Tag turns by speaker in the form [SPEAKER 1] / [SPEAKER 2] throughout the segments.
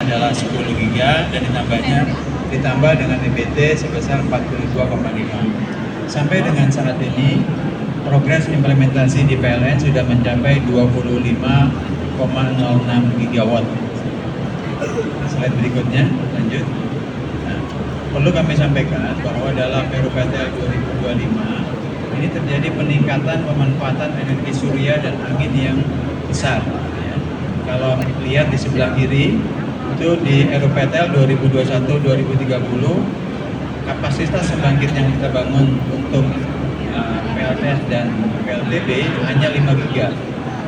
[SPEAKER 1] adalah 10 giga dan ditambah dengan EBT sebesar 42,5. Sampai dengan saat ini progres implementasi di PLN sudah mencapai 25,06 gigawatt. Slide berikutnya, lanjut. Nah, perlu kami sampaikan bahwa dalam RUPTL 2025 ini terjadi peningkatan pemanfaatan energi surya dan angin yang besar. Ya. Kalau lihat di sebelah kiri, itu di RUPTL 2021-2030 kapasitas pembangkit yang kita bangun untuk PLTS dan PLTB hanya 5 giga.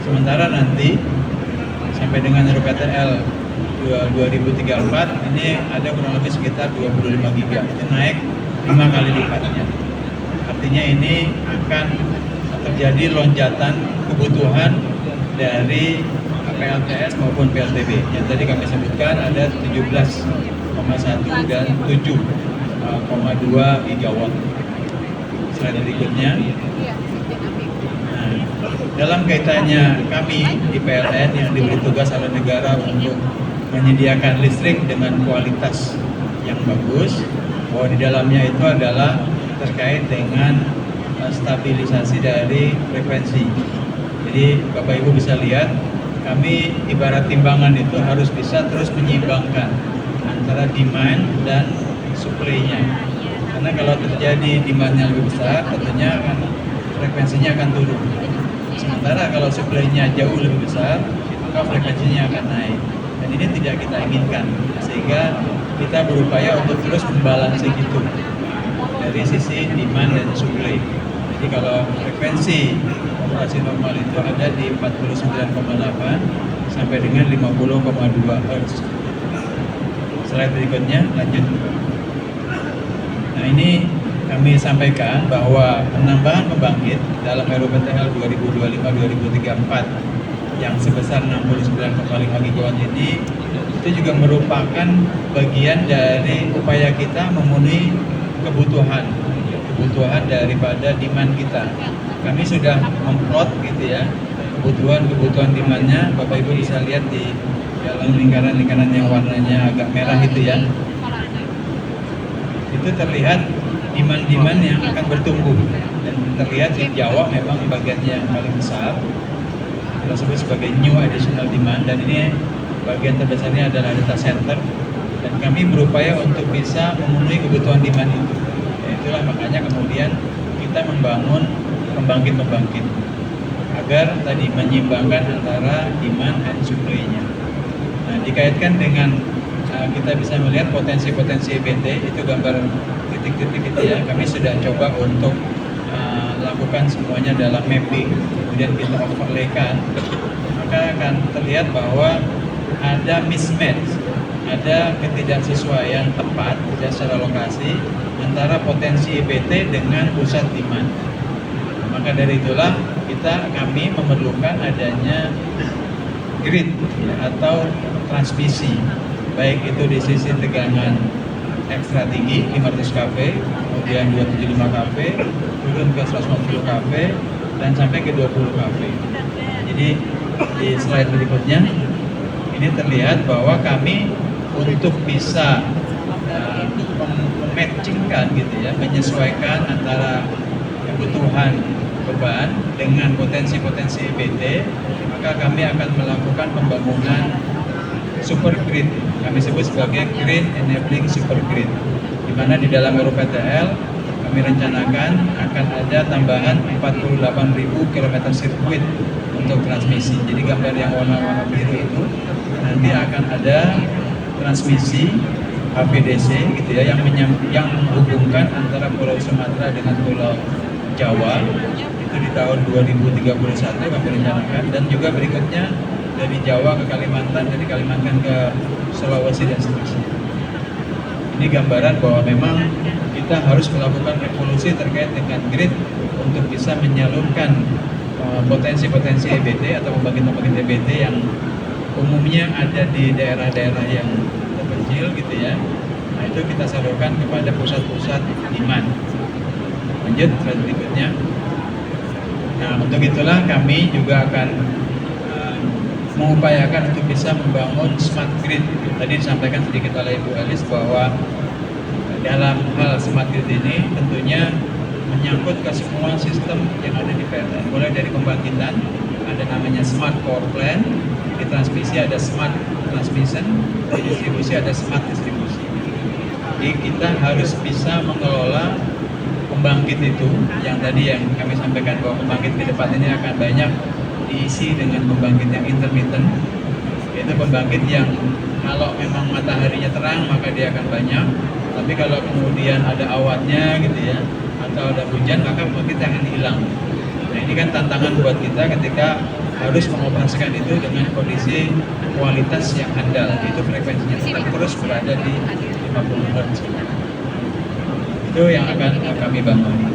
[SPEAKER 1] Sementara nanti sampai dengan RUPTL 2034 ini ada kurang lebih sekitar 25 giga. Itu naik 5 kali lipatnya. Artinya ini akan terjadi lonjakan kebutuhan dari PLTS maupun PLTB. Yang tadi kami sebutkan ada 17,1 dan 7,2 gigawatt. Slide berikutnya. Nah, dalam kaitannya kami di PLN yang diberi tugas oleh negara untuk menyediakan listrik dengan kualitas yang bagus, bahwa di dalamnya itu adalah terkait dengan stabilisasi dari frekuensi. Jadi Bapak Ibu bisa lihat, kami ibarat timbangan itu harus bisa terus menyeimbangkan antara demand dan supply-nya. Karena kalau terjadi demand-nya lebih besar, tentunya frekuensinya akan turun. Sementara kalau supply-nya jauh lebih besar, maka frekuensinya akan naik. Dan ini tidak kita inginkan, sehingga kita berupaya untuk terus membalansi itu dari sisi demand dan supply. Jadi kalau frekuensi operasi normal itu ada di 49,8 sampai dengan 50,2 Hz. Slide berikutnya, lanjut. Nah, ini kami sampaikan bahwa penambahan pembangkit dalam RUPTL 2025-2034 yang sebesar 69,5 gigawatt ini itu juga merupakan bagian dari upaya kita memenuhi kebutuhan daripada demand kita. Kami sudah memplot gitu ya kebutuhan demandnya. Bapak Ibu bisa lihat di dalam lingkaran-lingkaran yang warnanya agak merah itu ya. Itu terlihat demand yang akan bertumbuh, dan terlihat di Jawa memang bagiannya yang paling besar, kita sebut sebagai new additional demand, dan ini bagian terbesarnya adalah data center, dan kami berupaya untuk bisa memenuhi kebutuhan demand itu. Itulah makanya kemudian kita membangun pembangkit agar tadi menyeimbangkan antara demand dan supply-nya. Nah, dikaitkan dengan kita bisa melihat potensi-potensi EBT, itu gambar titik-titik itu ya. Kami sudah coba untuk lakukan semuanya dalam mapping, kemudian kita overlaykan, maka akan terlihat bahwa ada mismatch, ada ketidaksesuaian tepat secara lokasi antara potensi EBT dengan pusat demand. Maka dari itulah kami memerlukan adanya grid ya, atau transmisi, baik itu di sisi tegangan ekstra tinggi 500 kV, kemudian 275 kV, turun ke 150 kV, dan sampai ke 20 kV. Jadi di slide berikutnya ini terlihat bahwa kami untuk bisa mematchingkan gitu ya, menyesuaikan antara kebutuhan beban dengan potensi-potensi EBT, maka kami akan melakukan pembangunan super grid. Kami sebut sebagai Green Enabling Super Grid, di mana di dalam RUPTL kami rencanakan akan ada tambahan 48.000 km sirkuit untuk transmisi. Jadi gambar yang warna-warna biru itu nanti akan ada transmisi HVDC gitu ya, yang menghubungkan antara Pulau Sumatera dengan Pulau Jawa, itu di tahun 2031 kami rencanakan, dan juga berikutnya dari Jawa ke Kalimantan, dari Kalimantan ke Sulawesi dan seterusnya. Ini gambaran bahwa memang kita harus melakukan revolusi terkait dengan grid untuk bisa menyalurkan potensi-potensi EBT atau pembangkit-pembangkit EBT yang umumnya ada di daerah-daerah yang terpencil gitu ya. Nah, itu kita salurkan kepada pusat-pusat demand. Lanjut slide berikutnya. Nah, untuk itulah kami juga akan mengupayakan untuk bisa membangun smart grid. Tadi disampaikan sedikit oleh Ibu Elis bahwa dalam hal smart grid ini tentunya menyangkut ke semua sistem yang ada di PLN, mulai dari pembangkitan, ada namanya smart power plant, di transmisi ada smart transmission, di distribusi ada smart distribusi. Jadi kita harus bisa mengelola pembangkit itu, yang tadi yang kami sampaikan bahwa pembangkit ke depan ini akan banyak diisi dengan pembangkit yang intermittent, yaitu pembangkit yang kalau memang mataharinya terang maka dia akan banyak, tapi kalau kemudian ada awannya gitu ya, atau ada hujan maka pembangkit akan hilang. Nah ini kan tantangan buat kita ketika harus mengoperasikan itu dengan kondisi kualitas yang handal, itu frekuensinya tetap terus berada di 50 Hz. Itu yang akan kami bangun.